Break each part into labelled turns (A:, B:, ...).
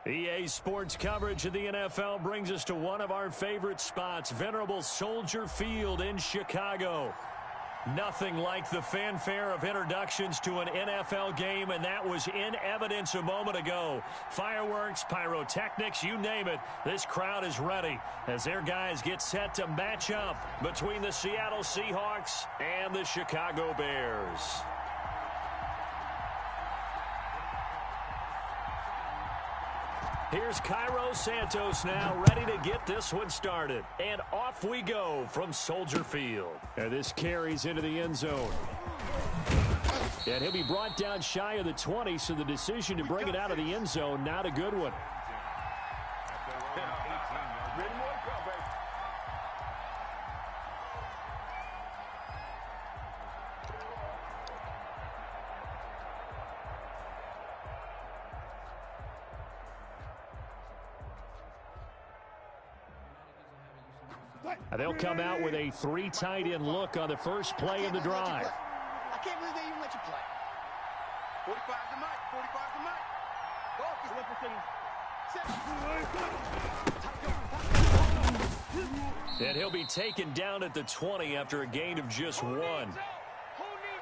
A: EA Sports coverage of the NFL brings us to one of our favorite spots, venerable Soldier Field in Chicago. Nothing like the fanfare of introductions to an NFL game, and that was in evidence a moment ago. Fireworks, pyrotechnics, you name it, this crowd is ready as their guys get set to match up between the Seattle Seahawks and the Chicago Bears. Here's Cairo Santos now, ready to get this one started. And off we go from Soldier Field. And this carries into the end zone. And he'll be brought down shy of the 20, so the decision to bring it out of the end zone, not a good one. They'll come out with a 3 tight end look on the first play of the drive.
B: I can't believe they even let you play. 45 to Mike. 45 to Mike.
A: And he'll be taken down at the 20 after a gain of just 1.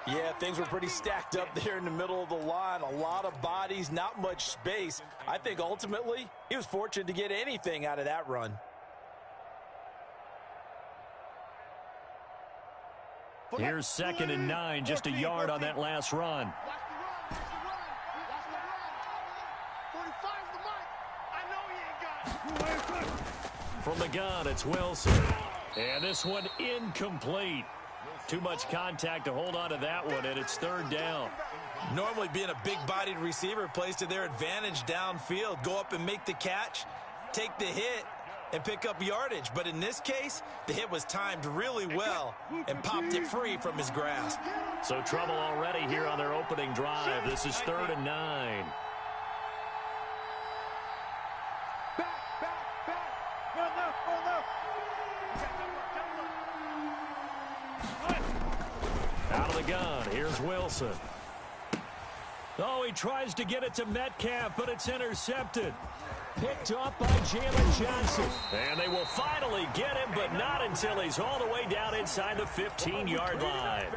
C: Yeah, things were pretty stacked up there in the middle of the line. A lot of bodies, not much space. I think ultimately he was fortunate to get anything out of that run.
A: Here's 2nd and 9, just a yard on that last run. From the gun, it's Wilson. And this one incomplete. Too much contact to hold on to that one, and it's 3rd down.
C: Normally being a big-bodied receiver plays to their advantage downfield. Go up and make the catch, take the hit, and pick up yardage. But in this case, the hit was timed really well and popped it free from his grasp.
A: So trouble already here on their opening drive. This is 3rd and 9. Out of the gun, here's Wilson. Oh, he tries to get it to Metcalf, but it's intercepted. Picked up by Jalen Johnson. And they will finally get him, but not until he's all the way down inside the 15-yard line.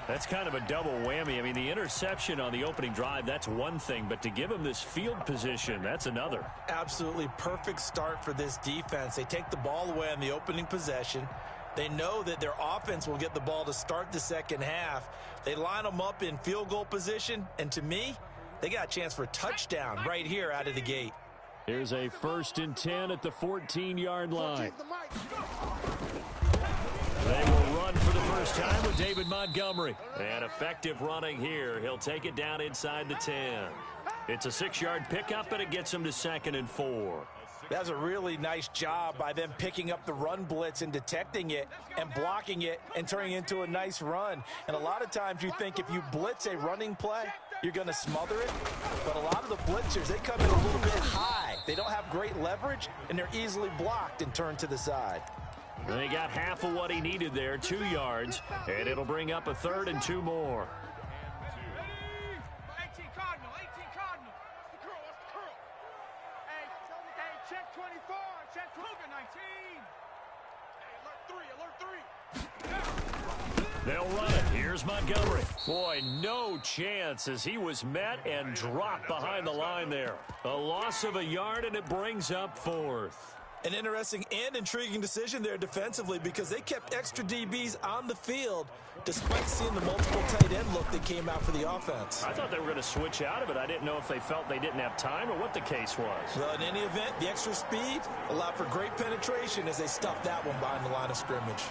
A: That's kind of a double whammy. I mean, the interception on the opening drive, that's one thing, but to give him this field position, that's another.
C: Absolutely perfect start for this defense. They take the ball away on the opening possession. They know that their offense will get the ball to start the second half. They line them up in field goal position, and to me, they got a chance for a touchdown right here out of the gate.
A: Here's a 1st and 10 at the 14-yard line. They will run for the first time with David Montgomery. And effective running here. He'll take it down inside the 10. It's a 6-yard pickup, and it gets him to 2nd and 4.
C: That's a really nice job by them picking up the run blitz and detecting it and blocking it and turning it into a nice run. And a lot of times you think if you blitz a running play, you're going to smother it. But a lot of the blitzers, they come in a little bit high. They don't have great leverage, and they're easily blocked and turned to the side.
A: They got half of what he needed there, 2 yards, and it'll bring up a 3rd and 2 more. They'll run it. Here's Montgomery. Boy, no chance as he was met and dropped behind the line there. A loss of a yard, and it brings up 4th.
C: An interesting and intriguing decision there defensively because they kept extra DBs on the field despite seeing the multiple tight end look that came out for the offense.
A: I thought they were going to switch out of it. I didn't know if they felt they didn't have time or what the case was.
C: Well, in any event, the extra speed allowed for great penetration as they stuffed that one behind the line of scrimmage.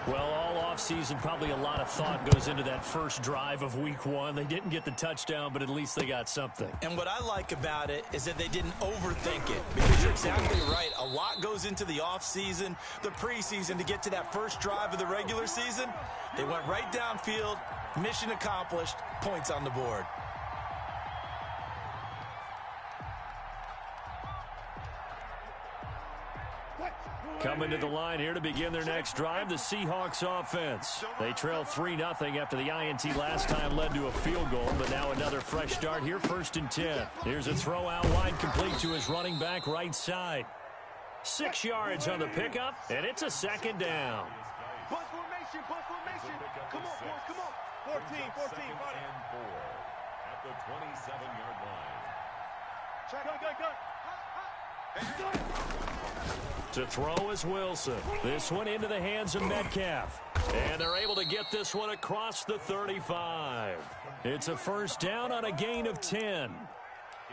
A: Well, all offseason, probably a lot of thought goes into that first drive of week 1. They didn't get the touchdown, but at least they got something.
C: And what I like about it is that they didn't overthink it. Because you're exactly right. A lot goes into the offseason, the preseason to get to that first drive of the regular season. They went right downfield, mission accomplished, points on the board.
A: Coming to the line here to begin their next drive, the Seahawks offense. They trail 3-0 after the INT last time led to a field goal, but now another fresh start here, 1st and 10. Here's a throw out wide, complete to his running back right side. 6 yards on the pickup, and it's a 2nd down.
B: Bus formation, bus formation. Come on, boys, come on. 14, 14, buddy.
D: And 4 at the 27-yard line.
B: Check, go.
A: To throw is Wilson. This one into the hands of Metcalf. And they're able to get this one across the 35. It's a 1st down on a gain of 10.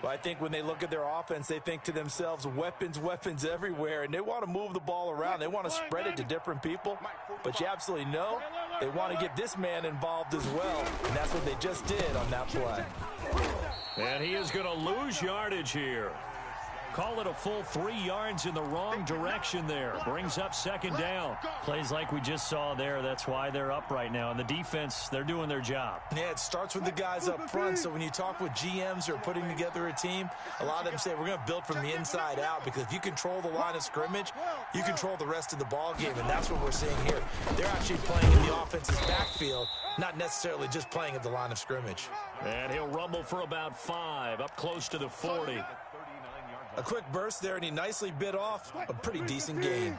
C: Well, I think when they look at their offense, they think to themselves, weapons everywhere, and they want to move the ball around. They want to spread it to different people, but you absolutely know they want to get this man involved as well, and that's what they just did on that play.
A: And he is going to lose yardage here. Call it a full 3 yards in the wrong direction there. Brings up 2nd down. Plays like we just saw there. That's why they're up right now. And the defense, they're doing their job.
C: Yeah, it starts with the guys up front. So when you talk with GMs who are putting together a team, a lot of them say we're going to build from the inside out, because if you control the line of scrimmage, you control the rest of the ball game, and that's what we're seeing here. They're actually playing in the offense's backfield, not necessarily just playing at the line of scrimmage.
A: And he'll rumble for about 5, up close to the 40.
C: A quick burst there, and he nicely bit off a pretty decent gain.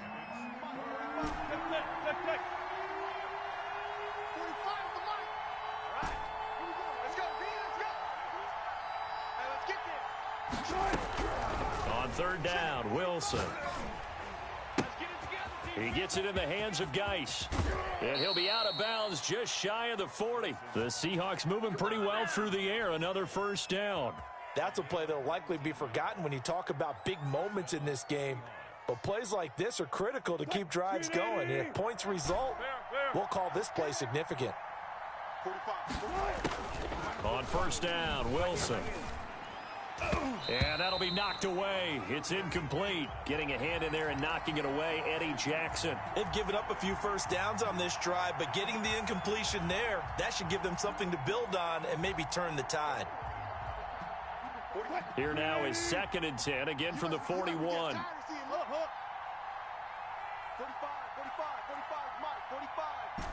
A: On 3rd down, Wilson. He gets it in the hands of Geis. And he'll be out of bounds just shy of the 40. The Seahawks moving pretty well through the air. Another 1st down.
C: That's a play that will likely be forgotten when you talk about big moments in this game. But plays like this are critical to keep drives going. And if points result, we'll call this play significant.
A: On 1st down, Wilson. And that'll be knocked away. It's incomplete. Getting a hand in there and knocking it away, Eddie Jackson.
C: They've given up a few 1st downs on this drive, but getting the incompletion there, that should give them something to build on and maybe turn the tide.
A: Here now is 2nd and 10, again from the 41.
B: 45, Mike, 45.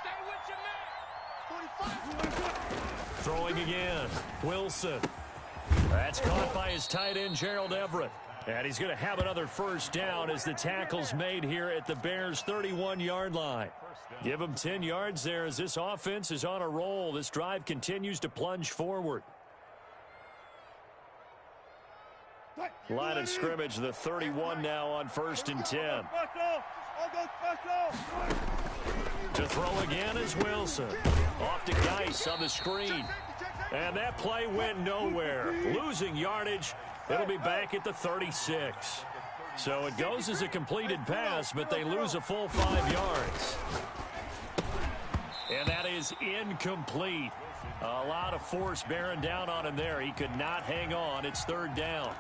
B: Stay with your man. 45.
A: Throwing again, Wilson. That's caught by his tight end, Gerald Everett. And he's going to have another 1st down as the tackle's made here at the Bears' 31-yard line. Give him 10 yards there as this offense is on a roll. This drive continues to plunge forward. Line of scrimmage, the 31 now on 1st and 10. To throw again is Wilson. Off to Geis on the screen. And that play went nowhere. Losing yardage. It'll be back at the 36. So it goes as a completed pass, but they lose a full 5 yards. And that is incomplete. A lot of force bearing down on him there. He could not hang on. It's 3rd down.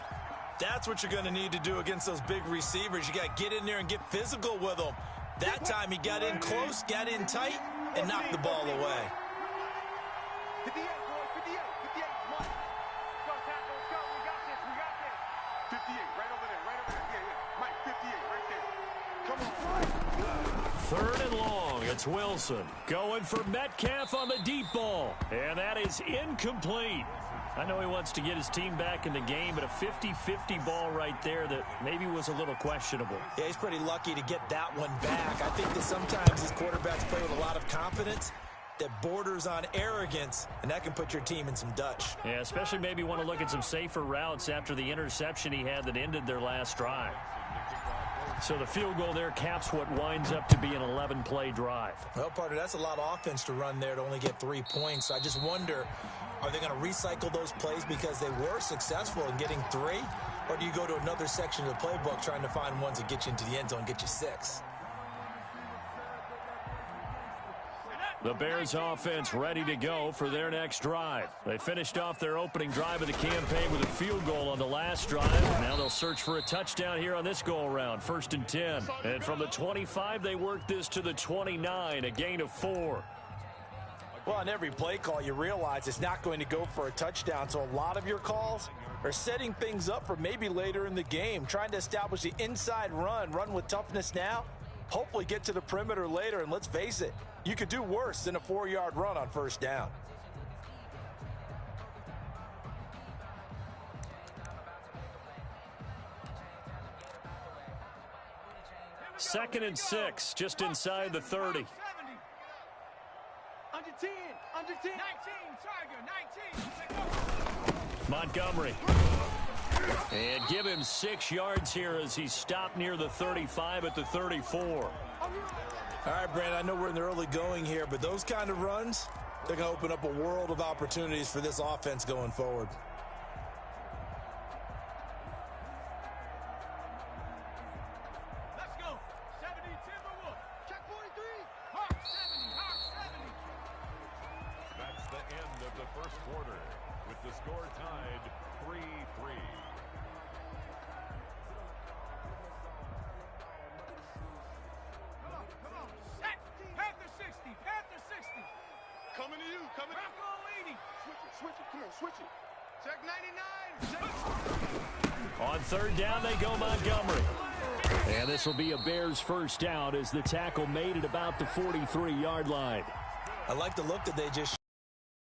C: That's what you're going to need to do against those big receivers. You got to get in there and get physical with them. That time he got in close, got in tight, and knocked the ball away.
B: 58, boy, 58, Mike. Go, tackle, let's go. We got this. 58, right over there. Yeah. Mike, 58, right there. Come on.
A: 3rd and long. It's Wilson going for Metcalf on the deep ball. And that is incomplete. I know he wants to get his team back in the game, but a 50-50 ball right there that maybe was a little questionable.
C: Yeah, he's pretty lucky to get that one back. I think that sometimes these quarterbacks play with a lot of confidence that borders on arrogance, and that can put your team in some Dutch.
A: Yeah, especially maybe want to look at some safer routes after the interception he had that ended their last drive. So the field goal there caps what winds up to be an 11-play drive.
C: Well, partner, that's a lot of offense to run there to only get 3 points. I just wonder, are they going to recycle those plays because they were successful in getting 3? Or do you go to another section of the playbook trying to find ones that get you into the end zone and get you 6?
A: The Bears offense ready to go for their next drive. They finished off their opening drive of the campaign with a field goal on the last drive. Now they'll search for a touchdown here on this go-around, 1st and 10. And from the 25, they work this to the 29, a gain of 4.
C: Well, on every play call, you realize it's not going to go for a touchdown, so a lot of your calls are setting things up for maybe later in the game, trying to establish the inside run with toughness now, hopefully get to the perimeter later, and let's face it, you could do worse than a 4-yard run on first down.
A: Second and 6, just inside the 30.
B: Under 10, under 10. 19, Tiger, 19.
A: Montgomery. And give him 6 yards here as he stopped near the 35 at the 34.
C: All right, Brandon, I know we're in the early going here, but those kind of runs, they're going to open up a world of opportunities for this offense going forward.
B: Let's go. 70, Timberwolf. Check 43. Hawk 70, Hawk 70.
D: That's the end of the first quarter, with the score tied 3-3.
B: Come on. Set. Panther 60, Panther 60. Coming to you, coming. Rocco 80. Switch it, come on, switch it. Check 99.
A: On third down, they go Montgomery. And this will be a Bears first down as the tackle made it about the 43-yard line.
C: I like the look that they just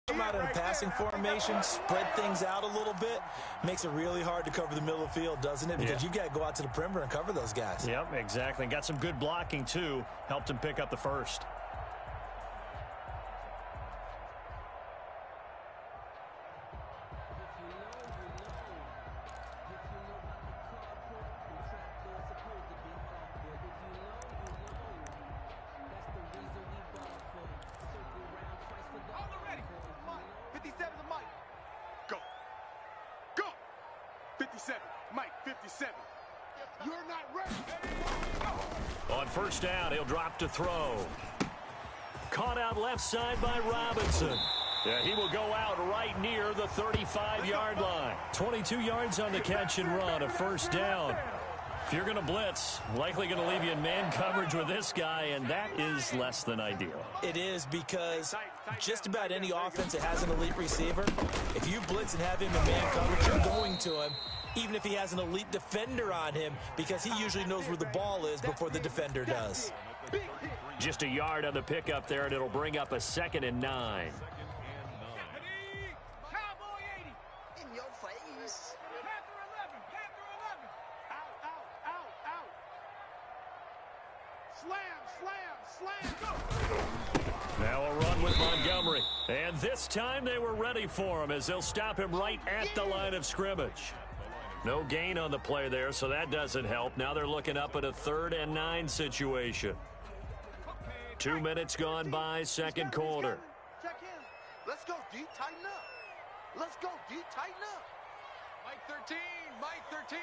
C: come out in a passing formation, spread things out a little bit. Makes it really hard to cover the middle of the field, doesn't it? Because you've got to go out to the perimeter and cover those guys.
A: Yep, exactly. Got some good blocking, too. Helped him pick up the first.
B: All ready. Mike. 57 to Mike. Go. Go. 57. Mike, 57. You're not ready.
A: On first down, he'll drop to throw. Caught out left side by Robinson. Yeah, he will go out right near the 35-yard line. 22 yards on the catch and run, a first down. If you're going to blitz, likely going to leave you in man coverage with this guy, and that is less than ideal.
C: It is, because just about any offense that has an elite receiver, if you blitz and have him in man coverage, you're going to him, even if he has an elite defender on him, because he usually knows where the ball is before the defender does.
A: Just a yard on the pickup there, and it'll bring up a 2nd and 9.
B: Cowboy 80.
E: In your face.
B: Panther 11. Panther 11. Out. Slam. Go.
A: Now a run with Montgomery. And this time they were ready for him as they'll stop him right at the line of scrimmage. No gain on the play there, so that doesn't help. Now they're looking up at a 3rd and 9 situation. 2 minutes gone by, second quarter.
E: Check in. Let's go, D. Tighten up. Let's go, D. Tighten up.
B: Mike 13. Mike 13.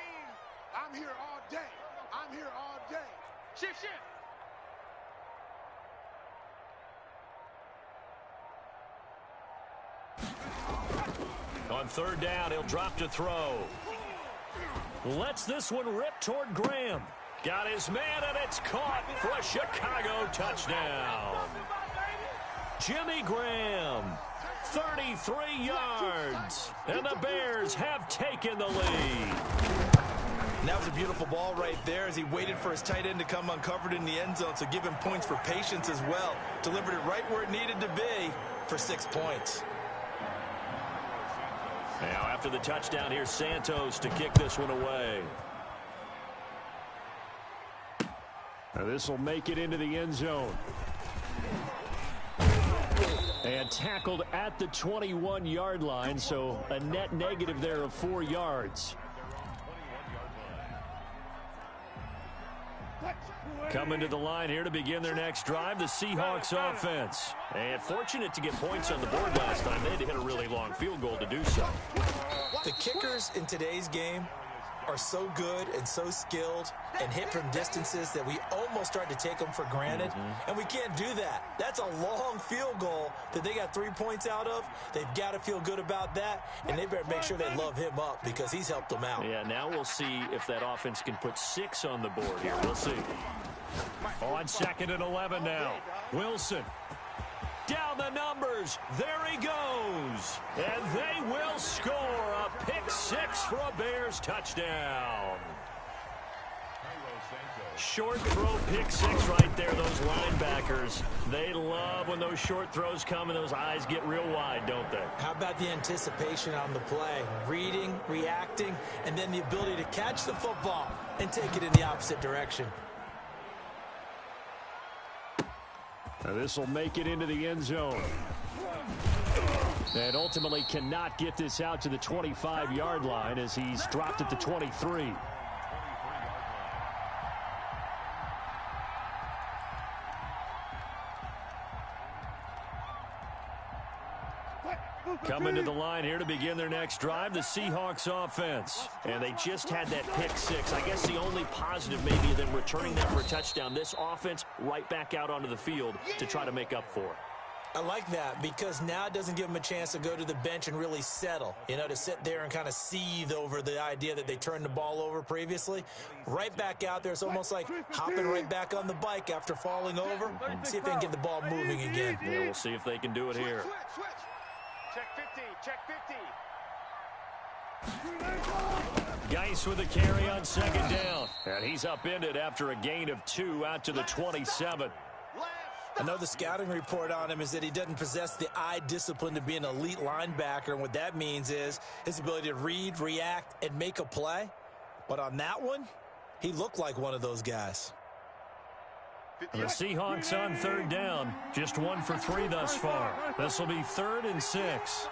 B: I'm here all day. I'm here all day. Shift.
A: On third down, he'll drop to throw. Lets this one rip toward Graham. Got his man, and it's caught for a Chicago touchdown. Jimmy Graham, 33 yards, and the Bears have taken the lead.
C: And that was a beautiful ball right there as he waited for his tight end to come uncovered in the end zone, so give him points for patience as well. Delivered it right where it needed to be for 6 points.
A: Now after the touchdown, here's Santos to kick this one away. Now this will make it into the end zone. And tackled at the 21-yard line, so a net negative there of 4 yards. Coming to the line here to begin their next drive, the Seahawks offense. And fortunate to get points on the board last time. They had to hit a really long field goal to do so.
C: The kickers in today's game are so good and so skilled and hit from distances that we almost start to take them for granted. And we can't do that. That's a long field goal that they got 3 points out of. They've got to feel good about that, and they better make sure they love him up because he's helped them out.
A: Yeah, now we'll see if that offense can put 6 on the board here. We'll see. On 2nd and 11 now. Wilson down the numbers. There he goes. And they will score a pick six for a Bears touchdown. Short throw pick six right there, those linebackers. They love when those short throws come and those eyes get real wide, don't they?
C: How about the anticipation on the play? Reading, reacting, and then the ability to catch the football and take it in the opposite direction.
A: Now this will make it into the end zone. And ultimately cannot get this out to the 25-yard line as he's dropped at the 23. Coming to the line here to begin their next drive, the Seahawks offense. And they just had that pick six. I guess the only positive maybe than returning that for a touchdown. This offense right back out onto the field to try to make up for it.
C: I like that because now it doesn't give them a chance to go to the bench and really settle, to sit there and kind of seethe over the idea that they turned the ball over previously. Right back out there, it's almost like hopping right back on the bike after falling over. See if they can get the ball moving again.
A: Yeah, we'll see if they can do it here.
B: Check 15, check 15.
A: Geis with a carry on second down. And he's upended after a gain of 2 out to the 27.
C: I know the scouting report on him is that he doesn't possess the eye discipline to be an elite linebacker. And what that means is his ability to read, react, and make a play. But on that one, he looked like one of those guys.
A: The Seahawks on third down. Just 1 for 3 thus far. This will be 3rd and 6.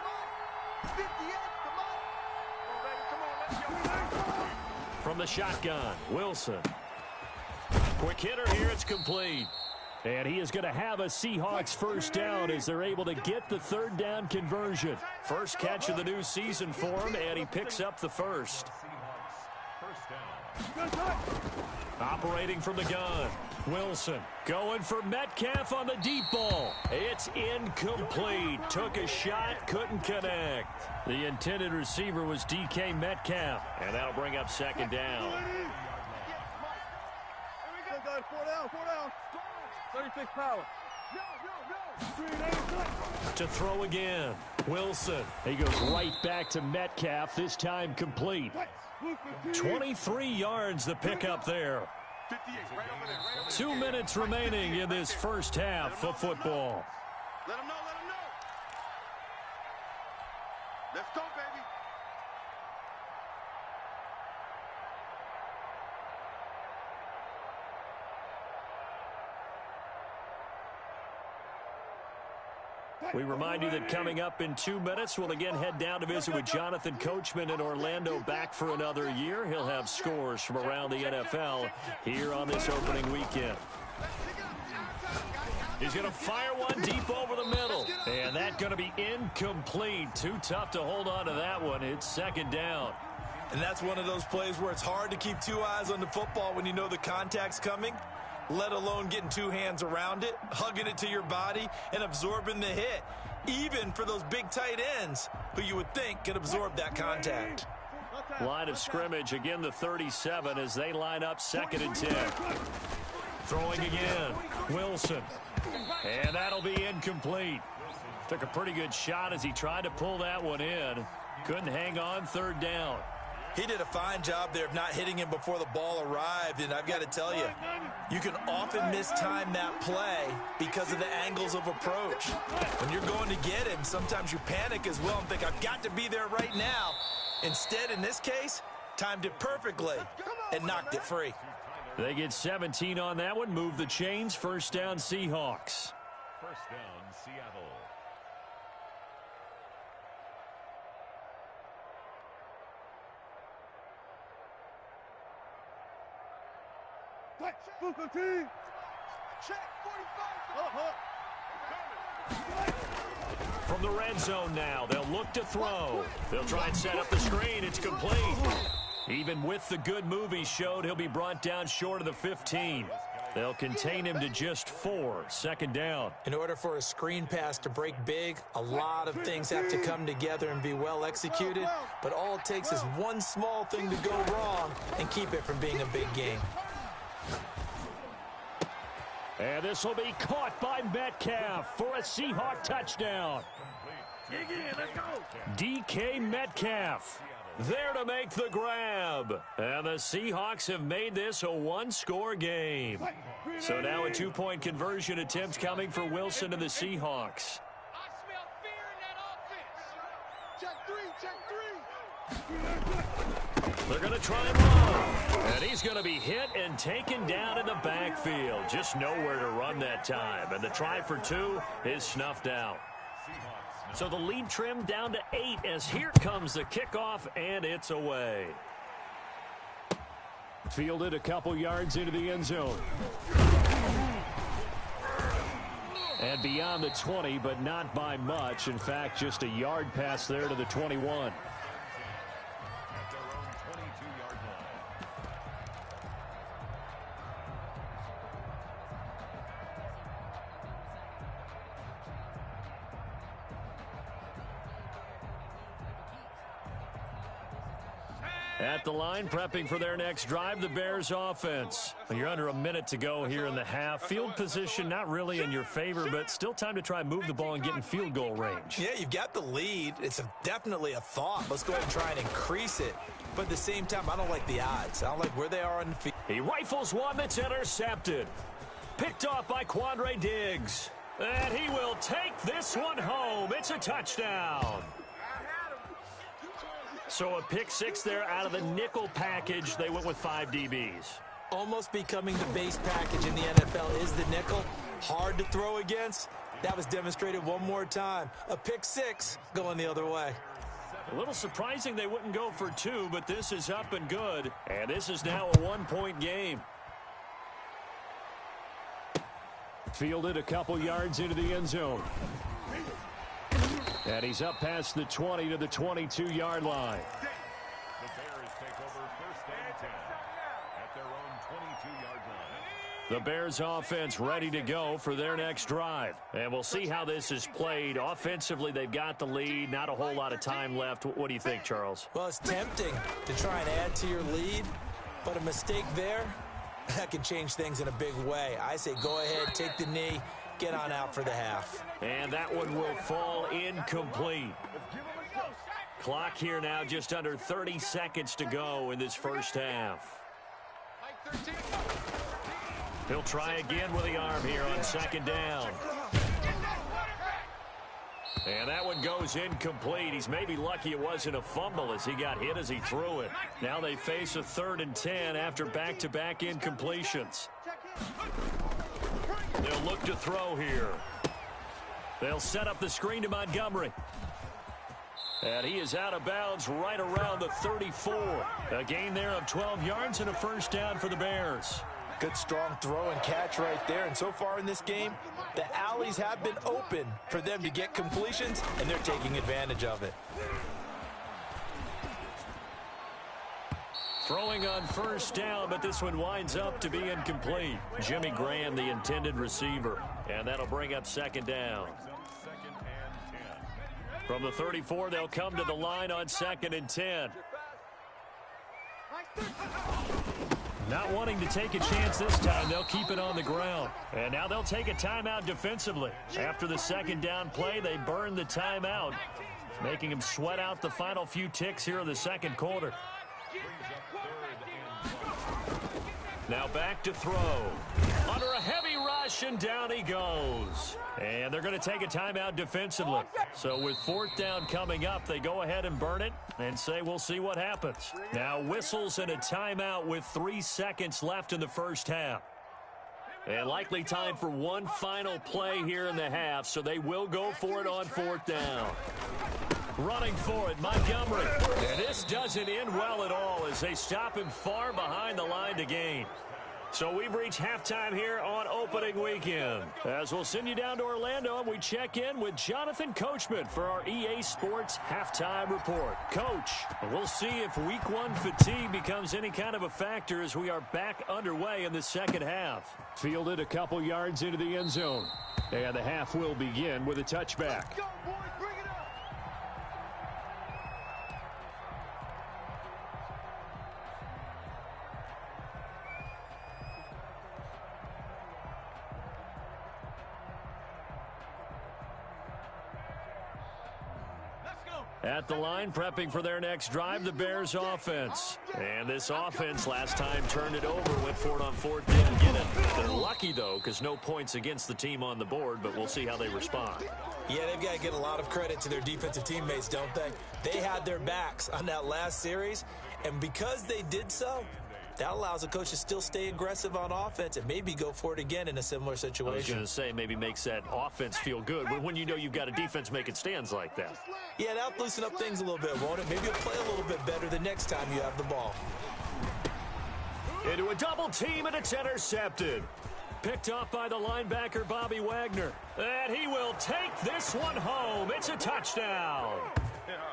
A: From the shotgun, Wilson. Quick hitter here, it's complete. And he is going to have a Seahawks first down as they're able to get the 3rd down conversion. First catch of the new season for him, and he picks up the first. Operating from the gun, Wilson going for Metcalf on the deep ball. It's incomplete. Took a shot, couldn't connect. The intended receiver was DK Metcalf, and that'll bring up 2nd down.
B: 4 down. 36 power.
A: To throw again, Wilson. He goes right back to Metcalf, this time complete. 23 yards the pickup there. 2 minutes remaining in this first half of football.
B: Let him know. Let's go, baby.
A: We remind you that coming up in 2 minutes, we'll again head down to visit with Jonathan Coachman in Orlando, back for another year. He'll have scores from around the NFL here on this opening weekend. He's going to fire one deep over the middle. And that's going to be incomplete. Too tough to hold on to that one. It's 2nd down.
C: And that's one of those plays where it's hard to keep 2 eyes on the football when you know the contact's coming, let alone getting 2 hands around it, hugging it to your body, and absorbing the hit, even for those big tight ends who you would think could absorb that contact.
A: Line of scrimmage, again the 37 as they line up 2nd and 10. Throwing again, Wilson. And that'll be incomplete. Took a pretty good shot as he tried to pull that one in. Couldn't hang on, 3rd down.
C: He did a fine job there of not hitting him before the ball arrived, and I've got to tell you, you can often mistime that play because of the angles of approach. When you're going to get him, sometimes you panic as well and think, I've got to be there right now. Instead, in this case, timed it perfectly and knocked it free.
A: They get 17 on that one, move the chains, 1st down Seahawks.
D: 1st down, Seattle.
B: Booker T. Check 45.
A: From the red zone now, they'll look to throw. They'll try and set up the screen. It's complete. Even with the good move he showed, he'll be brought down short of the 15. They'll contain him to just 4. 2nd down.
C: In order for a screen pass to break big, a lot of things have to come together and be well executed. But all it takes is one small thing to go wrong and keep it from being a big game.
A: And this will be caught by Metcalf for a Seahawk touchdown.
D: Dig in, let's go.
A: DK Metcalf there to make the grab. And the Seahawks have made this a one-score game. So now a two-point conversion attempt coming for Wilson and the Seahawks.
B: I smell fear in that offense. Check three.
A: They're going to try and run. And he's going to be hit and taken down in the backfield. Just nowhere to run that time. And the try for two is snuffed out. So the lead trimmed down to 8 as here comes the kickoff, and it's away. Fielded a couple yards into the end zone. And beyond the 20, but not by much. In fact, just a yard pass there to the 21. At the line, prepping for their next drive, the Bears offense. You're under a minute to go here in the half. Field position not really in your favor, but still time to try and move the ball and get in field goal range.
C: Yeah, you've got the lead. It's definitely a thought. Let's go ahead and try and increase it. But at the same time, I don't like the odds. I don't like where they are on the field.
A: He rifles one that's intercepted. Picked off by Quandre Diggs. And he will take this one home. It's a touchdown. So a pick six there out of the nickel package. They went with 5 DBs.
C: Almost becoming the base package in the NFL is the nickel. Hard to throw against. That was demonstrated one more time. A pick six going the other way.
A: A little surprising they wouldn't go for 2, but this is up and good. And this is now a one-point game. Fielded a couple yards into the end zone. And he's up past the 20 to the 22-yard line.
D: The Bears take over first and 10 at their own 22-yard line.
A: The Bears offense ready to go for their next drive. And we'll see how this is played. Offensively, they've got the lead. Not a whole lot of time left. What do you think, Charles?
C: Well, it's tempting to try and add to your lead, but a mistake there, that can change things in a big way. I say go ahead, take the knee, get on out for the half.
A: And that one will fall incomplete. Clock here now just under 30 seconds to go in this first half. He'll try again with the arm here on second down. And that one goes incomplete. He's maybe lucky it wasn't a fumble as he got hit as he threw it. Now they face a 3rd and 10 after back-to-back incompletions. They'll look to throw here. They'll set up the screen to Montgomery. And he is out of bounds right around the 34. A gain there of 12 yards and a first down for the Bears.
C: Good strong throw and catch right there. And so far in this game, the alleys have been open for them to get completions, and they're taking advantage of it.
A: Throwing on first down, but this one winds up to be incomplete. Jimmy Graham, the intended receiver. And that'll bring up second down. From the 34, they'll come to the line on 2nd and 10. Not wanting to take a chance this time, they'll keep it on the ground. And now they'll take a timeout defensively. After the second down play, they burn the timeout, making them sweat out the final few ticks here in the second quarter. Now back to throw. Under a heavy rush, and down he goes. And they're going to take a timeout defensively. So with 4th down coming up, they go ahead and burn it and say we'll see what happens. Now whistles and a timeout with 3 seconds left in the first half. And likely time for one final play here in the half, so they will go for it on 4th down. Running for it, Montgomery. And this doesn't end well at all as they stop him far behind the line to gain. So we've reached halftime here on opening weekend. As we'll send you down to Orlando, and we check in with Jonathan Coachman for our EA Sports Halftime Report. Coach, we'll see if Week 1 fatigue becomes any kind of a factor as we are back underway in the second half. Fielded a couple yards into the end zone. And the half will begin with a touchback.
B: Go, boys, bring it up.
A: At the line, prepping for their next drive, the Bears offense. And this offense last time turned it over, went for it on fourth, didn't get it. They're lucky, though, because no points against the team on the board, but we'll see how they respond.
C: Yeah, they've got to get a lot of credit to their defensive teammates, don't they? They had their backs on that last series, and because they did so, that allows a coach to still stay aggressive on offense and maybe go for it again in a similar situation.
A: I was going to say, maybe makes that offense feel good when you know you've got a defense making stands like that.
C: Yeah, that'll loosen up things a little bit, won't it? Maybe you'll play a little bit better the next time you have the ball.
A: Into a double team, and it's intercepted. Picked off by the linebacker, Bobby Wagner. And he will take this one home. It's a touchdown.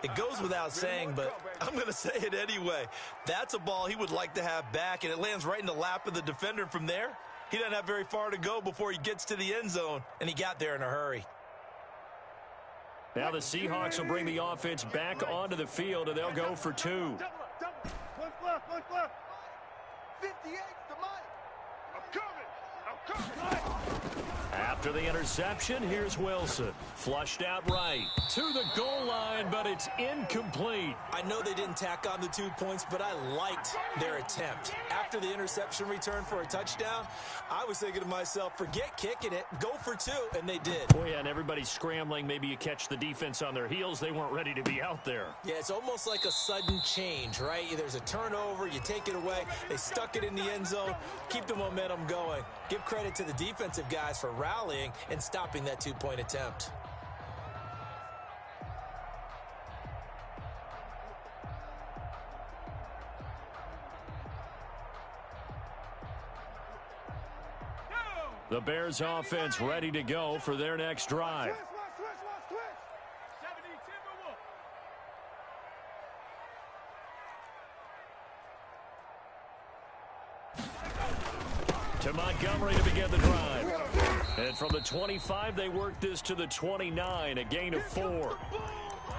C: It goes without saying, but I'm going to say it anyway. That's a ball he would like to have back, and it lands right in the lap of the defender from there. He doesn't have very far to go before he gets to the end zone, and he got there in a hurry.
A: Now the Seahawks will bring the offense back onto the field, and they'll go for two.
B: One left. 58 to Mike. I'm coming.
A: After the interception, here's Wilson. Flushed out right to the goal line, but it's incomplete.
C: I know they didn't tack on the 2 points, but I liked their attempt. After the interception return for a touchdown, I was thinking to myself, forget kicking it, go for two, and they did.
A: Oh, yeah, and everybody's scrambling. Maybe you catch the defense on their heels. They weren't ready to be out there.
C: Yeah, it's almost like a sudden change, right? There's a turnover, you take it away, they stuck it in the end zone, keep the momentum going. Give credit to the defensive guys for rallying and stopping that 2-point attempt.
A: The Bears offense ready to go for their next drive. To Montgomery to begin the drive. And from the 25, they work this to the 29, a gain of 4.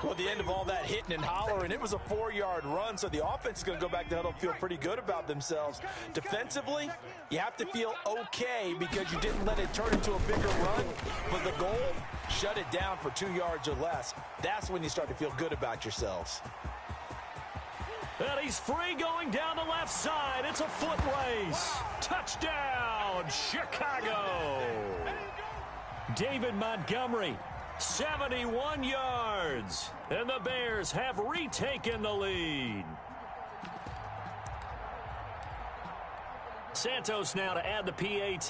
C: Well, at the end of all that hitting and hollering, it was a 4-yard run, so the offense is going to go back to huddle, feel pretty good about themselves. Defensively, you have to feel okay because you didn't let it turn into a bigger run, but the goal, shut it down for 2 yards or less. That's when you start to feel good about yourselves.
A: And he's free going down the left side. It's a foot race. Touchdown, Chicago. David Montgomery, 71 yards. And the Bears have retaken the lead. Santos now to add the PAT.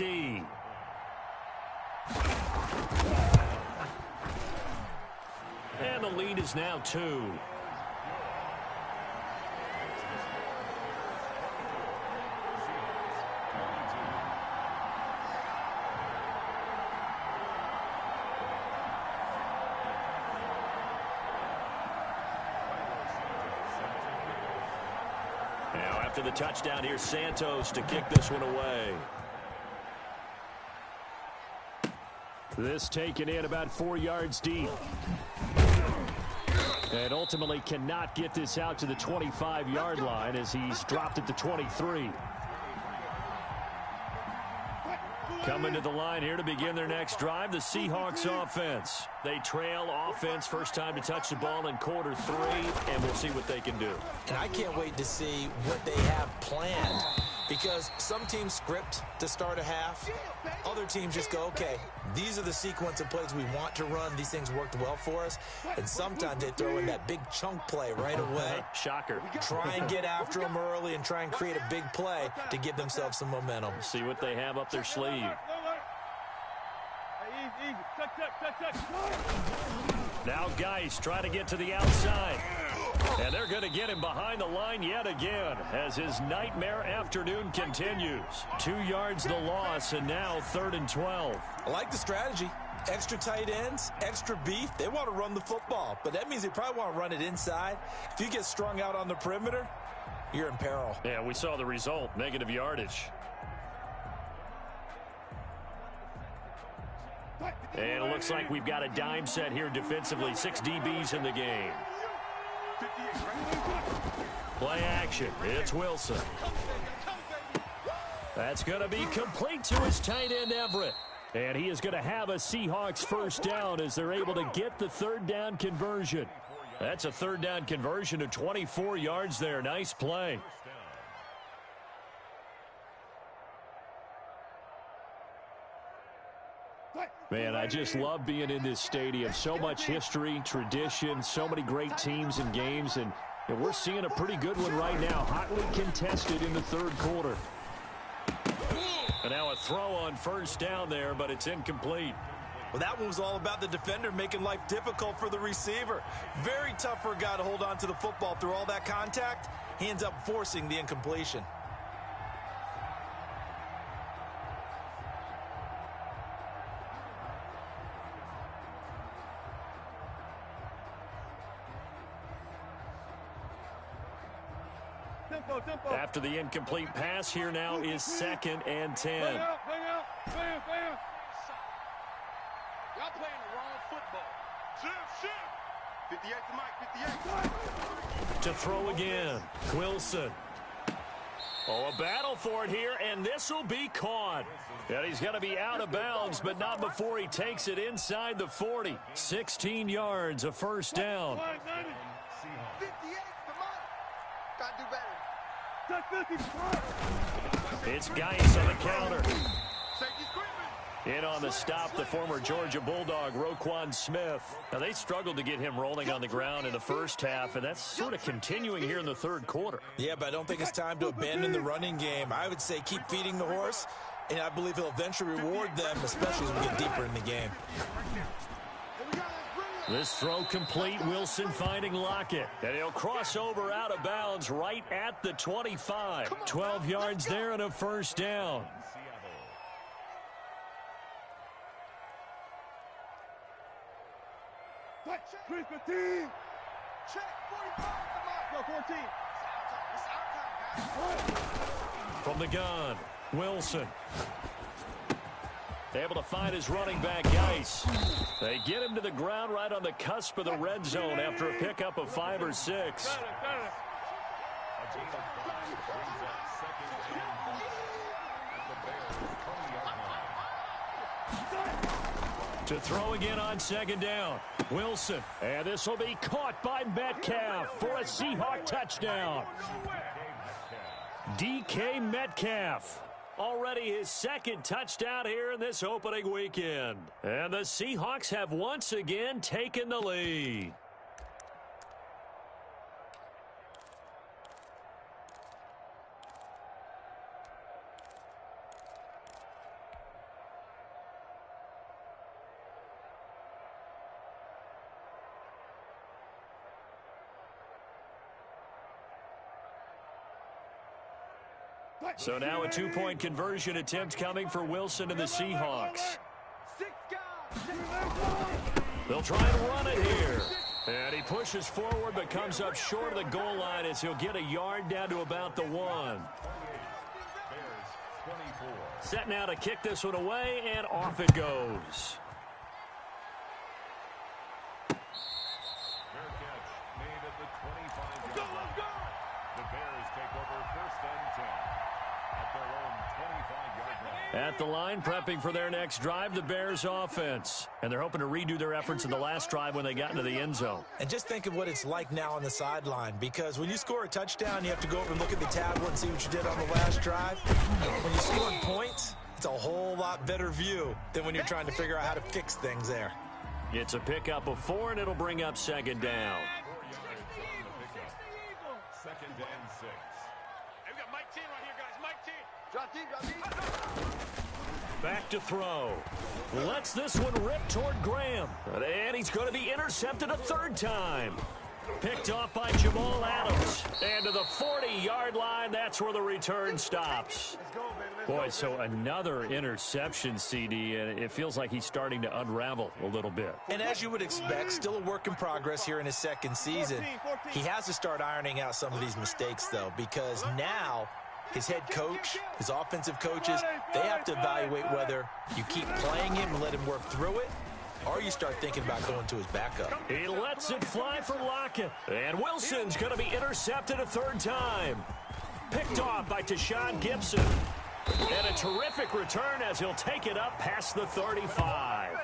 A: And the lead is now 2. After the touchdown, here's Santos to kick this one away. This taken in about 4 yards deep. And ultimately cannot get this out to the 25-yard line as he's dropped at the 23. Coming to the line here to begin their next drive, the Seahawks offense. They trail offense, first time to touch the ball in quarter 3, and we'll see what they can do.
C: And I can't wait to see what they have planned, because some teams script to start a half. Other teams just go, okay, these are the sequence of plays we want to run. These things worked well for us. And sometimes they throw in that big chunk play right away.
A: Shocker.
C: Try and get after them early and try and create a big play to give themselves some momentum.
A: See what they have up their sleeve. Now Geis trying to get to the outside. And they're going to get him behind the line yet again as his nightmare afternoon continues. 2 yards the loss, and now 3rd and 12.
C: I like the strategy. Extra tight ends, extra beef. They want to run the football, but that means they probably want to run it inside. If you get strung out on the perimeter, you're in peril.
A: Yeah, we saw the result, negative yardage. And it looks like we've got a dime set here defensively. 6 DBs in the game. Play action. It's Wilson. That's going to be complete to his tight end, Everett. And he is going to have a Seahawks first down as they're able to get the 3rd down conversion. That's a third down conversion of 24 yards there. Nice play. Man, I just love being in this stadium. So much history, tradition, so many great teams and games, and we're seeing a pretty good one right now. Hotly contested in the third quarter. And now a throw on first down there, but it's incomplete.
C: Well, that one was all about the defender making life difficult for the receiver. Very tough for a guy to hold on to the football through all that contact. He ends up forcing the incompletion.
A: After the incomplete pass, here now is 2nd and 10.
B: Y'all playing the wrong football. Shift. 58 to Mike, 58.
A: To throw again, Wilson. Oh, a battle for it here, and this will be caught. And he's going to be out of bounds, but not before he takes it inside the 40. 16 yards, a first down.
E: 58 for Mike. Gotta do better.
A: It's Geis on the counter. In on the stop, the former Georgia Bulldog, Roquan Smith. Now, they struggled to get him rolling on the ground in the first half, and that's sort of continuing here in the third quarter.
C: Yeah, but I don't think it's time to abandon the running game. I would say keep feeding the horse, and I believe he'll eventually reward them, especially as we get deeper in the game.
A: This throw complete. Wilson finding Lockett. And he'll cross over out of bounds right at the 25. 12 yards there and a first down.
B: Check 15. Check 45. Go 14. It's our time, guys.
A: From the gun, Wilson. Able to find his running back, Geis. They get him to the ground right on the cusp of the red zone after a pickup of 5 or 6. To throw again on 2nd down, Wilson. And this will be caught by Metcalf for a Seahawk touchdown. DK Metcalf. Already his 2nd touchdown here in this opening weekend. And the Seahawks have once again taken the lead. So now a 2-point conversion attempt coming for Wilson and the Seahawks. They'll try and run it here. And he pushes forward but comes up short of the goal line as he'll get a yard down to about the 1. Set now to kick this one away, and off it goes. At the line, prepping for their next drive, the Bears offense. And they're hoping to redo their efforts in the last drive when they got into the end zone.
C: And just think of what it's like now on the sideline, because when you score a touchdown, you have to go over and look at the tablet and see what you did on the last drive. When you scored points, it's a whole lot better view than when you're trying to figure out how to fix things there.
A: It's a pickup of 4, and it'll bring up 2nd down.
D: 2nd and 6.
B: Hey, we got Mike 10 right here, guys. Mike 10.
E: Drop deep.
A: Back to throw. Lets this one rip toward Graham. And he's going to be intercepted a 3rd time. Picked off by Jamal Adams. And to the 40-yard line, that's where the return stops. Boy, so another interception, CD, and it feels like he's starting to unravel a little bit.
C: And as you would expect, still a work in progress here in his 2nd season. He has to start ironing out some of these mistakes, though, because now his head coach, his offensive coaches, they have to evaluate whether you keep playing him and let him work through it, or you start thinking about going to his backup.
A: He lets it fly from Lockett. And Wilson's going to be intercepted a 3rd time. Picked off by Tashawn Gibson. And a terrific return as he'll take it up past the 35.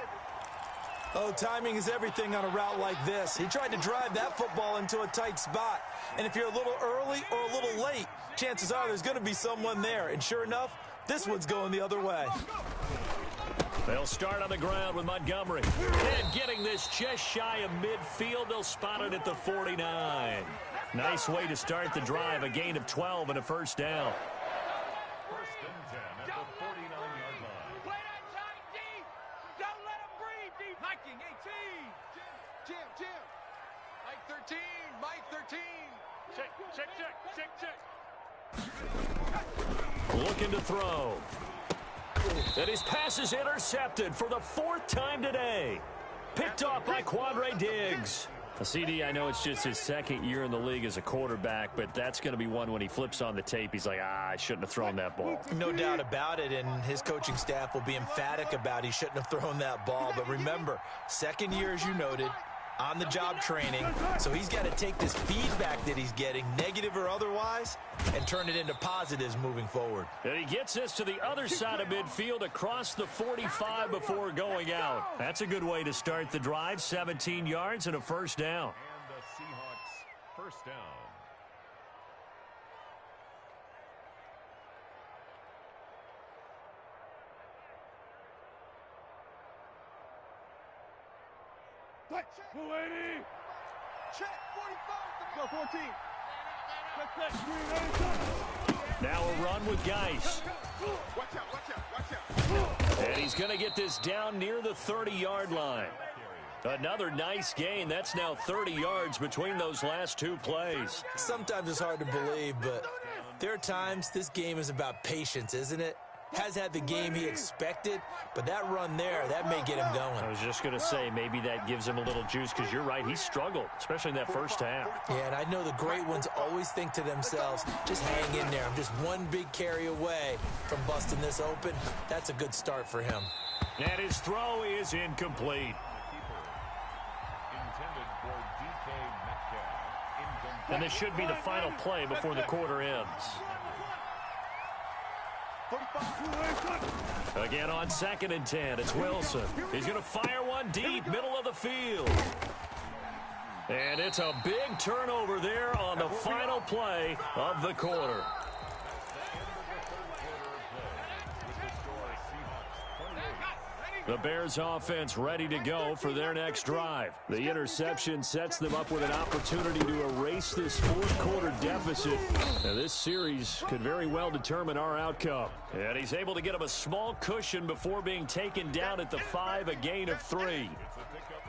C: Oh, timing is everything on a route like this. He tried to drive that football into a tight spot. And if you're a little early or a little late, chances are there's going to be someone there. And sure enough, this one's going the other way.
A: They'll start on the ground with Montgomery. And getting this just shy of midfield, they'll spot it at the 49. Nice way to start the drive, a gain of 12 and a first down.
D: First and 10 at the 49-yard line.
B: Play that tight deep. Don't let him breathe deep. Hiking 18. Jim. Mike 13. Mike 13. Check.
A: Looking to throw. And his pass is intercepted for the 4th time today. Picked off by Quandre Diggs. CD, I know it's just his 2nd year in the league as a quarterback, but that's going to be one when he flips on the tape. He's like, I shouldn't have thrown that ball.
C: No doubt about it, and his coaching staff will be emphatic about he shouldn't have thrown that ball. But remember, 2nd year, as you noted, on-the-job training, so he's got to take this feedback that he's getting, negative or otherwise, and turn it into positives moving forward.
A: And he gets us to the other side of midfield across the 45 before going out. That's a good way to start the drive, 17 yards and a first down.
D: And the Seahawks first down.
B: Check. 45. Go 14.
A: Now a run with Geis.
B: Watch out.
A: And he's going to get this down near the 30-yard line. Another nice gain. That's now 30 yards between those last 2 plays.
C: Sometimes it's hard to believe, but there are times this game is about patience, isn't it? Has had the game he expected, but that run there, that may get him going.
A: I was just going to say, maybe that gives him a little juice, because you're right, he struggled, especially in that first half.
C: Yeah, and I know the great ones always think to themselves, just hang in there. I'm just one big carry away from busting this open. That's a good start for him.
A: And his throw is incomplete.
D: Intended for DK Metcalf.
A: And this should be the final play before the quarter ends. Again on 2nd and 10, it's Wilson. He's going to fire one deep, middle of the field. And it's a big turnover there on the final play of the quarter. The Bears offense ready to go for their next drive. The interception sets them up with an opportunity to erase this 4th quarter deficit. Now, this series could very well determine our outcome. And he's able to get him a small cushion before being taken down at the 5, a gain of 3.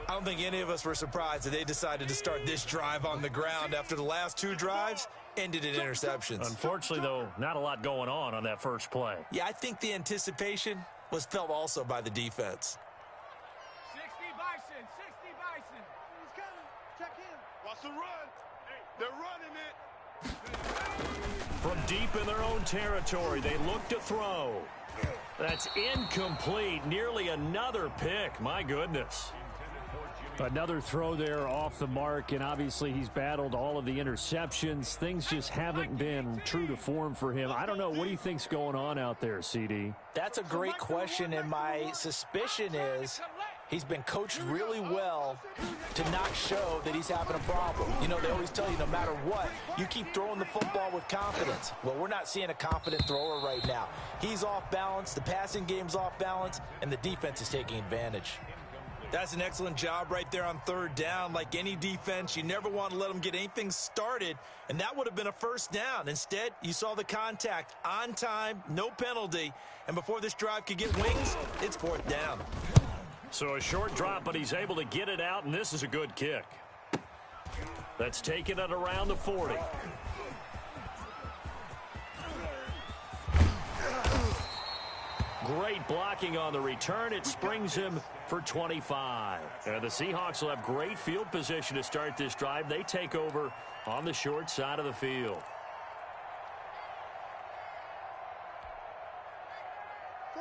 C: I don't think any of us were surprised that they decided to start this drive on the ground after the last 2 drives ended in interceptions.
A: Unfortunately, though, not a lot going on that first play.
C: Yeah, I think the anticipation was felt also by the defense.
B: 60 Bison. He's coming. Check in. Watch the run. They're running it.
A: From deep in their own territory, they look to throw. That's incomplete. Nearly another pick. My goodness. Another throw there off the mark, and obviously he's battled all of the interceptions. Things just haven't been true to form for him. I don't know. What do you think's going on out there, CD?
C: That's a great question, and my suspicion is he's been coached really well to not show that he's having a problem. You know, they always tell you no matter what, you keep throwing the football with confidence. Well, we're not seeing a confident thrower right now. He's off balance, the passing game's off balance, and the defense is taking advantage. That's an excellent job right there on 3rd down. Like any defense, you never want to let them get anything started, and that would have been a first down. Instead, you saw the contact on time, no penalty, and before this drive could get wings, it's 4th down.
A: So a short drop, but he's able to get it out, and this is a good kick. That's taken it around the 40. Great blocking on the return. It springs him for 25. And the Seahawks will have great field position to start this drive. They take over on the short side of the field.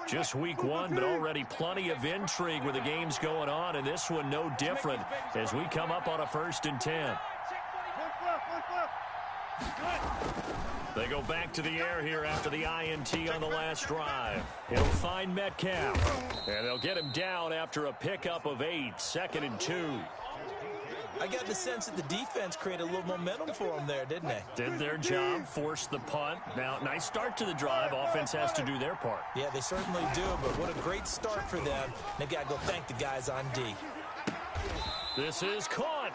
A: Just week 1, but already plenty of intrigue with the games going on, and this one no different as we come up on a 1st and 10. They go back to the air here after the INT on the last drive. He'll find Metcalf. And they'll get him down after a pickup of 8, 2nd and 2.
C: I got the sense that the defense created a little momentum for them there, didn't they?
A: Did their job, forced the punt. Now, nice start to the drive. Offense has to do their part.
C: Yeah, they certainly do, but what a great start for them. They got to go thank the guys on D.
A: This is caught.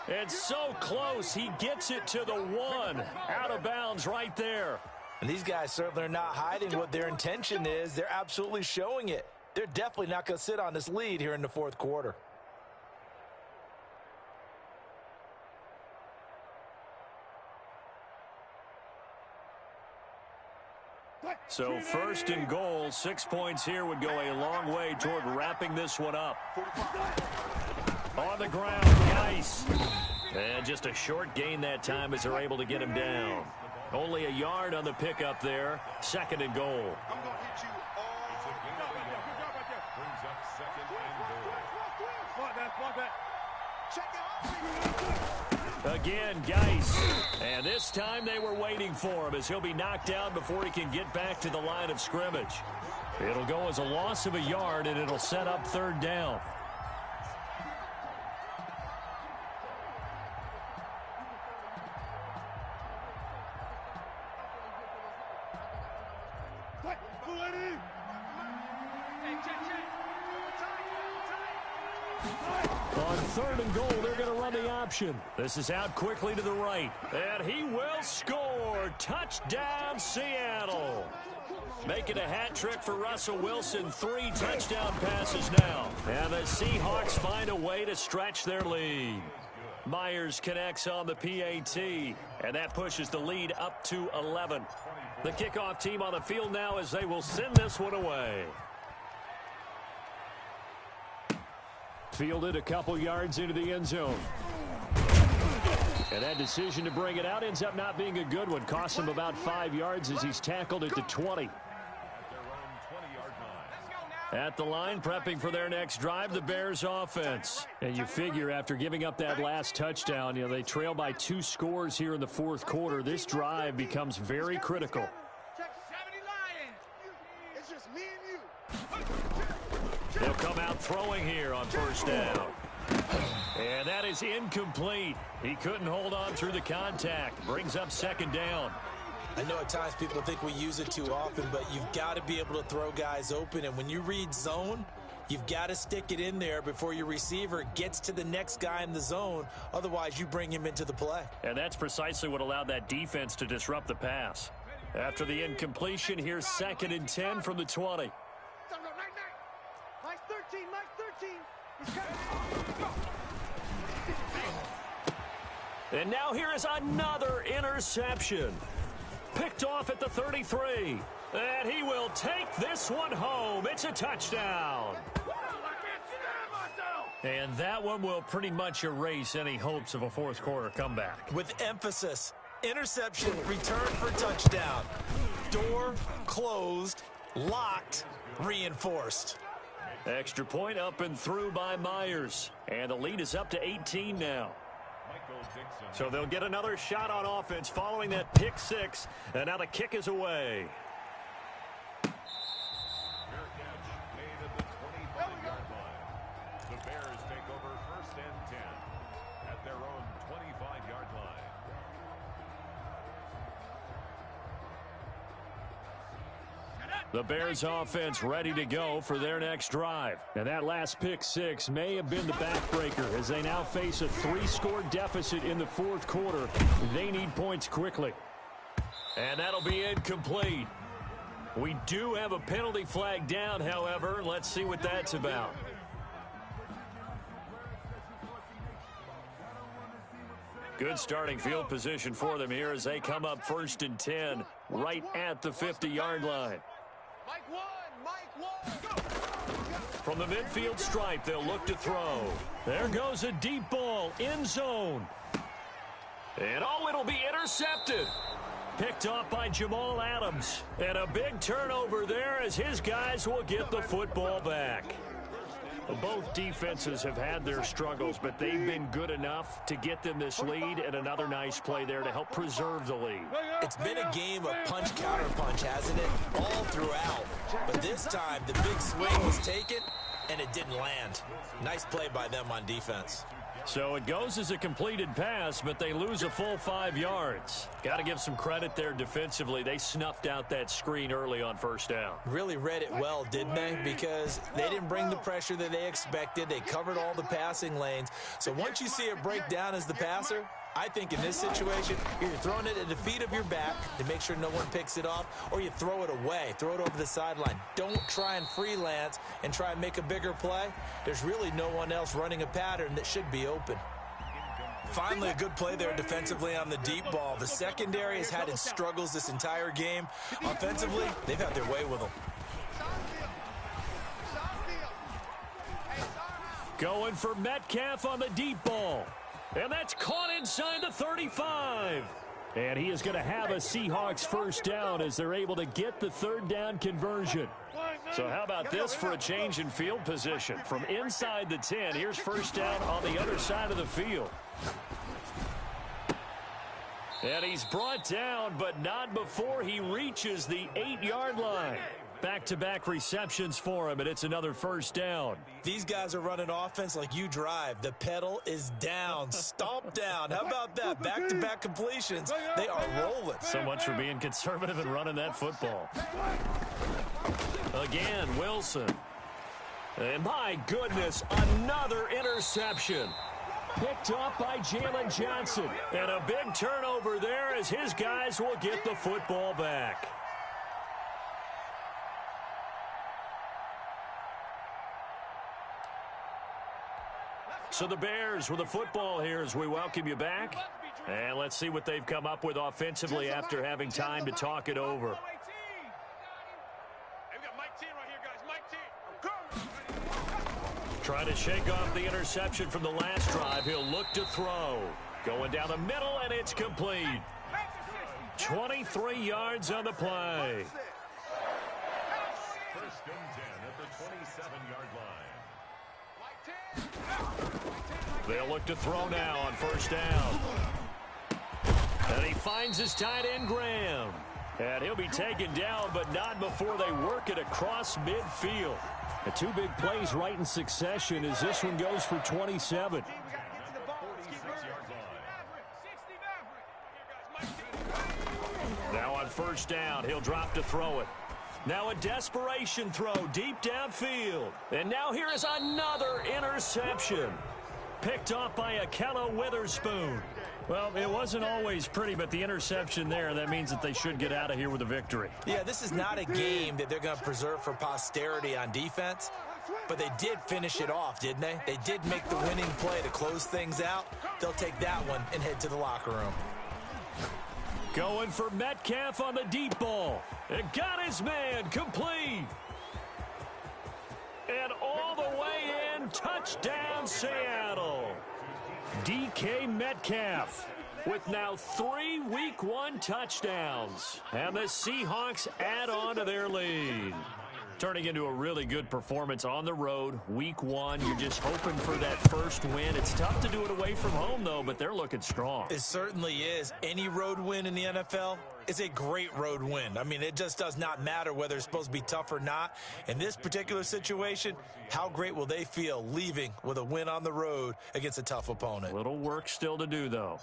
A: It's so close. He gets it to the 1. Out of bounds right there.
C: And these guys certainly are not hiding what their intention is. They're absolutely showing it. They're definitely not going to sit on this lead here in the fourth quarter.
A: So 1st and goal, 6 points here would go a long way toward wrapping this one up. On the ground, Geis. And just a short gain that time as they're able to get him down. Only a yard on the pickup there. 2nd and goal.
B: I'm going to hit you all.
D: Brings up 2nd and goal.
B: Check it.
A: Again, Geis. And this time they were waiting for him as he'll be knocked down before he can get back to the line of scrimmage. It'll go as a loss of a yard, and it'll set up 3rd down. On 3rd and goal, they're going to run the option. This is out quickly to the right. And he will score. Touchdown, Seattle. Making a hat trick for Russell Wilson. 3 touchdown passes now. And the Seahawks find a way to stretch their lead. Myers connects on the PAT. And that pushes the lead up to 11. The kickoff team on the field now as they will send this one away. Fielded a couple yards into the end zone. And that decision to bring it out ends up not being a good one. Costs him about 5 yards as he's tackled at the 20. At the line, prepping for their next drive, the Bears offense. And you figure after giving up that last touchdown, they trail by 2 scores here in the fourth quarter. This drive becomes very critical.
B: It's just me and you.
A: They'll come out throwing here on 1st down. And that is incomplete. He couldn't hold on through the contact. Brings up 2nd down.
C: I know at times people think we use it too often, but you've got to be able to throw guys open. And when you read zone, you've got to stick it in there before your receiver gets to the next guy in the zone. Otherwise, you bring him into the play.
A: And that's precisely what allowed that defense to disrupt the pass. After the incompletion, here's 2nd and 10 from the 20. And now here is another interception. Picked off at the 33. And he will take this one home. It's a touchdown. And that one will pretty much erase any hopes of a fourth quarter comeback.
C: With emphasis, interception, return for touchdown. Door closed, locked, reinforced.
A: Extra point up and through by Myers. And the lead is up to 18 now. So they'll get another shot on offense following that pick 6. And now the kick is away.
D: Fair catch made at the 25-yard line. The Bears take over 1st and 10 at their own 25-yard line.
A: The Bears offense ready to go for their next drive. And that last pick 6 may have been the backbreaker as they now face a 3-score deficit in the fourth quarter. They need points quickly. And that'll be incomplete. We do have a penalty flag down, however. Let's see what that's about. Good starting field position for them here as they come up 1st and 10 right at the 50-yard line. From the midfield stripe, they'll look to throw. There goes a deep ball, end zone. And it'll be intercepted. Picked off by Jamal Adams. And a big turnover there as his guys will get the football back. Well, both defenses have had their struggles, but they've been good enough to get them this lead, and another nice play there to help preserve the lead.
C: It's been a game of punch-counter-punch, hasn't it? All throughout. But this time, the big swing was taken, and it didn't land. Nice play by them on defense.
A: So it goes as a completed pass, but they lose a full 5 yards. Got to give some credit there defensively. They snuffed out that screen early on first down.
C: Really read it well, didn't they? Because they didn't bring the pressure that they expected. They covered all the passing lanes. So once you see it break down as the passer, I think in this situation, you're throwing it at the feet of your back to make sure no one picks it off, or you throw it away, throw it over the sideline. Don't try and freelance and try and make a bigger play. There's really no one else running a pattern that should be open. Finally, a good play there defensively on the deep ball. The secondary has had its struggles this entire game. Offensively, they've had their way with them.
A: Going for Metcalf on the deep ball. And that's caught inside the 35. And he is going to have a Seahawks first down as they're able to get the third down conversion. So how about this for a change in field position? From inside the 10, here's first down on the other side of the field. And he's brought down, but not before he reaches the 8-yard line. Back-to-back receptions for him, and it's another first down.
C: These guys are running offense like you drive. The pedal is down, stomp down. How about that? Back-to-back completions. They are rolling.
A: So much for being conservative and running that football. Again, Wilson. And my goodness, another interception. Picked up by Jalen Johnson. And a big turnover there as his guys will get the football back. So the Bears with the football here as we welcome you back. And let's see what they've come up with offensively after having time to talk it over. Trying to shake off the interception from the last drive. He'll look to throw. Going down the middle, and it's complete. 23 yards on the play.
D: First and 10 at the 27-yard line.
A: They'll look to throw now on first down. And he finds his tight end, Graham. And he'll be taken down, but not before they work it across midfield. The two big plays right in succession as this one goes for 27. Now on first down, he'll drop to throw it. Now a desperation throw deep downfield. And now here is another interception. Picked off by Akello Witherspoon. Well, it wasn't always pretty, but the interception there, that means that they should get out of here with a victory.
C: Yeah, this is not a game that they're going to preserve for posterity on defense, but they did finish it off, didn't they? They did make the winning play to close things out. They'll take that one and head to the locker room.
A: Going for Metcalf on the deep ball. It got his man complete. And all the way in, touchdown Seattle. DK Metcalf with now 3 Week 1 touchdowns. And the Seahawks add on to their lead. Turning into a really good performance on the road. Week 1, you're just hoping for that first win. It's tough to do it away from home, though, but they're looking strong.
C: It certainly is. Any road win in the NFL is a great road win. I mean, it just does not matter whether it's supposed to be tough or not. In this particular situation, how great will they feel leaving with a win on the road against a tough opponent?
A: Little work still to do, though.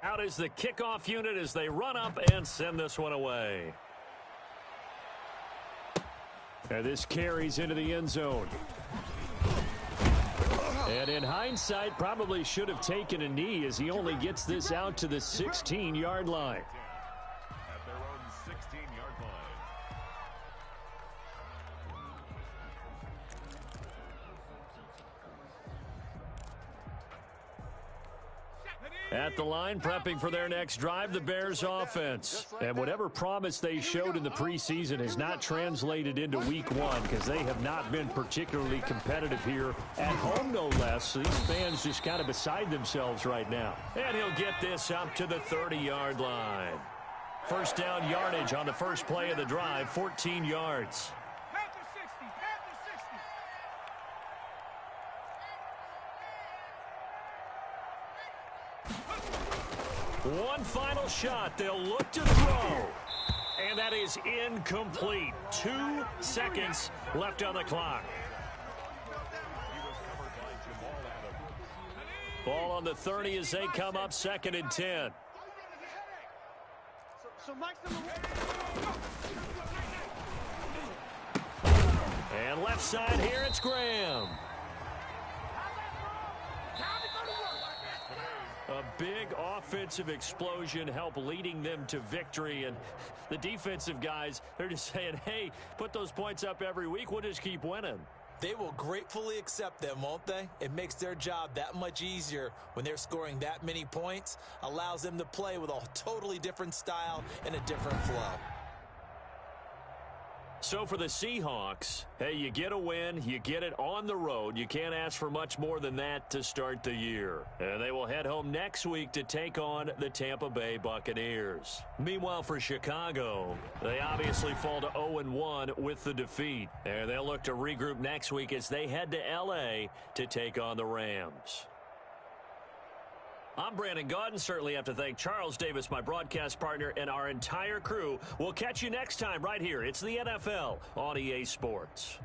A: Out is the kickoff unit as they run up and send this one away. And this carries into the end zone. And in hindsight, probably should have taken a knee as he only gets this out to the 16-yard line.
D: At their own 16-yard line.
A: At the line, prepping for their next drive, the Bears offense. And whatever promise they showed in the preseason has not translated into Week 1 because they have not been particularly competitive here at home, no less. So these fans just kind of beside themselves right now. And he'll get this up to the 30-yard line. First down yardage on the first play of the drive, 14 yards. One final shot. They'll look to throw. And that is incomplete. 2 seconds left on the clock. Ball on the 30 as they come up 2nd and 10. And left side here, it's Graham. A big offensive explosion helped leading them to victory. And the defensive guys, they're just saying, hey, put those points up every week. We'll just keep winning.
C: They will gratefully accept them, won't they? It makes their job that much easier when they're scoring that many points. Allows them to play with a totally different style and a different flow.
A: So for the Seahawks, hey, you get a win, you get it on the road. You can't ask for much more than that to start the year. And they will head home next week to take on the Tampa Bay Buccaneers. Meanwhile, for Chicago, they obviously fall to 0-1 with the defeat. And they'll look to regroup next week as they head to L.A. to take on the Rams. I'm Brandon Gaudin. Certainly have to thank Charles Davis, my broadcast partner, and our entire crew. We'll catch you next time right here. It's the NFL on EA Sports.